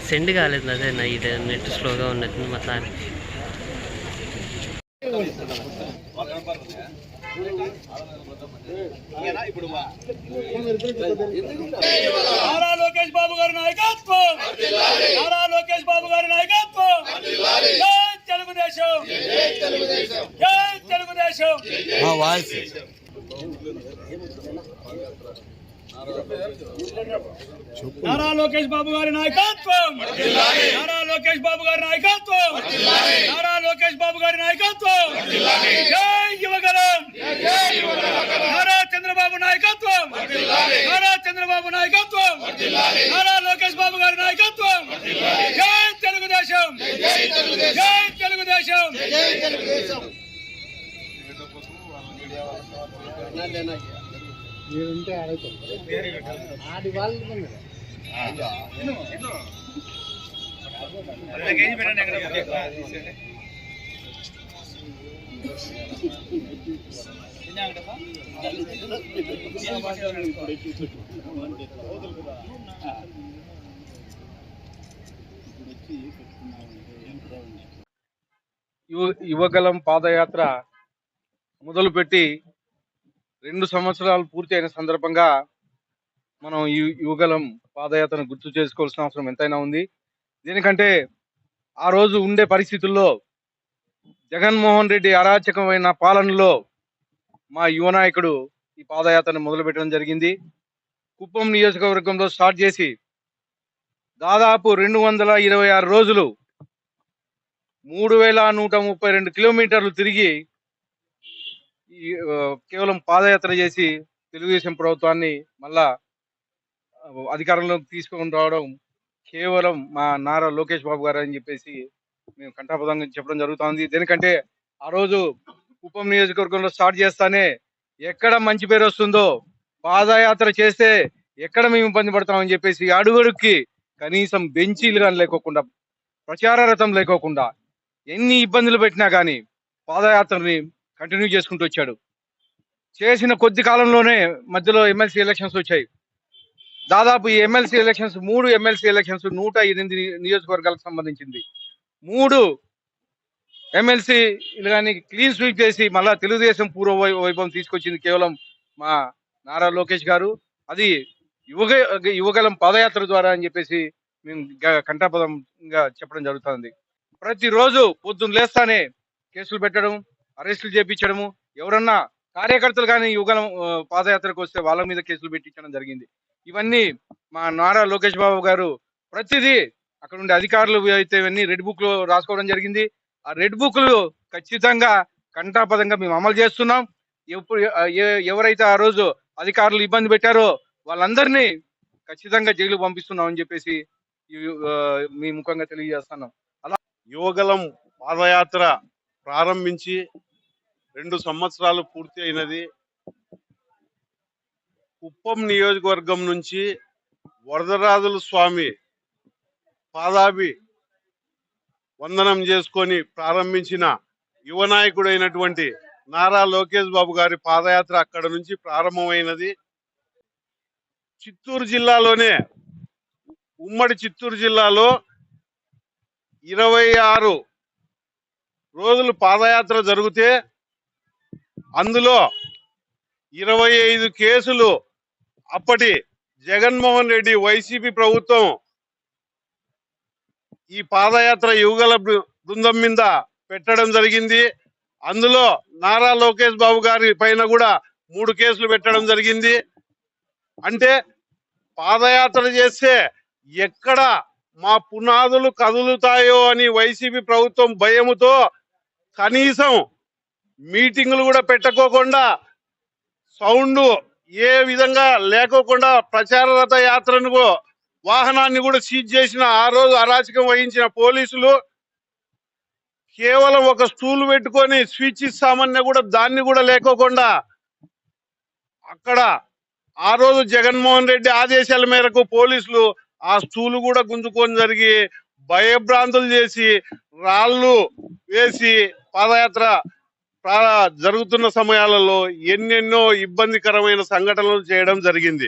Send కాలేదు అదే నా ఇది నెట్ స్లోగా ఉన్నట్టు మొత్తం. నారా లోకేష్ బాబు గారి నాయకత్వం, నారా లోకేష్ బాబు గారి నాయకత్వం, జై తెలుగుదేశం, జై తెలుగుదేశం. నారా లోకేష్ బాబు గారి నాయకత్వం, నారా లోకేష్ బాబు గారి నాయకత్వం, నారా లోకేష్ బాబు గారి నాయకత్వం, జై యువగలం, నారా చంద్రబాబు నాయకత్వం, నారా చంద్రబాబు నాయకత్వం, నారా లోకేష్ బాబు గారి నాయకత్వం, జై తెలుగుదేశం, జై తెలుగుదేశం. యువగలం పాదయాత్ర మొదలుపెట్టి 2 సంవత్సరాలు పూర్తి అయిన సందర్భంగా మనం ఈ యువగలం పాదయాత్రను గుర్తు చేసుకోవాల్సిన అవసరం ఎంతైనా ఉంది. దీనికంటే ఆ రోజు ఉండే పరిస్థితుల్లో జగన్మోహన్ రెడ్డి అరాచకమైన పాలనలో మా యువ నాయకుడు ఈ పాదయాత్రను మొదలుపెట్టడం జరిగింది. కుప్పం నియోజకవర్గంలో స్టార్ట్ చేసి దాదాపు 226 రోజులు 3132 కిలోమీటర్లు తిరిగి కేవలం పాదయాత్ర చేసి తెలుగుదేశం ప్రభుత్వాన్ని మళ్ళా అధికారంలోకి తీసుకొని రావడం కేవలం మా నారా లోకేష్ బాబు గారు అని చెప్పేసి మేము కంఠాపదంగా చెప్పడం జరుగుతుంది. దేనికంటే ఆ రోజు కుప్పం నియోజకవర్గంలో స్టార్ట్ చేస్తానే ఎక్కడ మంచి పేరు వస్తుందో, పాదయాత్ర చేస్తే ఎక్కడ మేము ఇబ్బంది పడతామని చెప్పేసి అడుగడుక్కి కనీసం బెంచీలు కానీ లేకోకుండా, ప్రచార రథం లేకోకుండా ఎన్ని ఇబ్బందులు పెట్టినా కానీ పాదయాత్రని కంటిన్యూ చేసుకుంటూ వచ్చాడు. చేసిన కొద్ది కాలంలోనే మధ్యలో ఎమ్మెల్సీ ఎలక్షన్స్ వచ్చాయి. దాదాపు ఈ ఎమ్మెల్సీ ఎలక్షన్స్ 3 ఎమ్మెల్సీ ఎలక్షన్స్ 108 నియోజకవర్గాలకు సంబంధించింది. 3 ఎమ్మెల్సీలు కానీ క్లీన్ స్వీప్ చేసి మళ్ళా తెలుగుదేశం పూర్వ వైభవం తీసుకొచ్చింది కేవలం మా నారా లోకేష్ గారు. అది యువగలం పాదయాత్ర ద్వారా అని చెప్పేసి మేము కంఠాపదంగా చెప్పడం జరుగుతుంది. ప్రతిరోజు పొద్దున్న లేస్తానే కేసులు పెట్టడం, అరెస్టులు చేపించడము, ఎవరన్నా కార్యకర్తలు కానీ యువగలం పాదయాత్రకు వస్తే వాళ్ళ మీద కేసులు పెట్టించడం జరిగింది. ఇవన్నీ మా నారా లోకేష్ బాబు గారు ప్రతిదీ అక్కడ ఉండే అధికారులు అయితే ఇవన్నీ రెడ్ బుక్ లో రాసుకోవడం జరిగింది. ఆ రెడ్ బుక్లు ఖచ్చితంగా కంఠాపదంగా మేము అమలు చేస్తున్నాం. ఎవరైతే ఆ రోజు అధికారులు ఇబ్బంది పెట్టారో వాళ్ళందరినీ ఖచ్చితంగా జైలు పంపిస్తున్నాం అని చెప్పేసి మీ ముఖంగా తెలియజేస్తున్నాం. అలా యువగలం పాదయాత్ర ప్రారంభించి 2 సంవత్సరాలు పూర్తి అయినది. కుప్పం నియోజకవర్గం నుంచి వరదరాజుల స్వామి పాదాభి వందనం చేసుకొని ప్రారంభించిన యువ నాయకుడైనటువంటి నారా లోకేష్ బాబు గారి పాదయాత్ర అక్కడ నుంచి ప్రారంభమైనది. చిత్తూరు జిల్లాలోనే, ఉమ్మడి చిత్తూరు జిల్లాలో 26 రోజులు పాదయాత్ర జరిగితే అందులో 25 కేసులు అప్పటి జగన్మోహన్ రెడ్డి వైసీపీ ప్రభుత్వం ఈ పాదయాత్ర యువగల బృందం మీద పెట్టడం జరిగింది. అందులో నారా లోకేష్ బాబు గారి పైన కూడా 3 కేసులు పెట్టడం జరిగింది. అంటే పాదయాత్ర చేస్తే ఎక్కడ మా పునాదులు కదులుతాయో అని వైసీపీ ప్రభుత్వం భయముతో కనీసం మీటింగులు కూడా పెట్టుకోకుండా, సౌండ్ ఏ విధంగా లేకోకుండా ప్రచార రథ యాత్రను వాహనాన్ని కూడా సీజ్ చేసిన ఆ రోజు అరాచకం వహించిన పోలీసులు కేవలం ఒక స్టూల్ పెట్టుకొని స్విచ్ ఇస్తామన్నా కూడా దాన్ని కూడా లేకోకుండా అక్కడ ఆ రోజు జగన్మోహన్ రెడ్డి ఆదేశాల మేరకు పోలీసులు ఆ స్టూలు కూడా గుంజుకొని జరిగి భయభ్రాంతులు చేసి రాళ్ళు వేసి పాదయాత్ర జరుగుతున్న సమయాలలో ఎన్నెన్నో ఇబ్బందికరమైన సంఘటనలు చేయడం జరిగింది.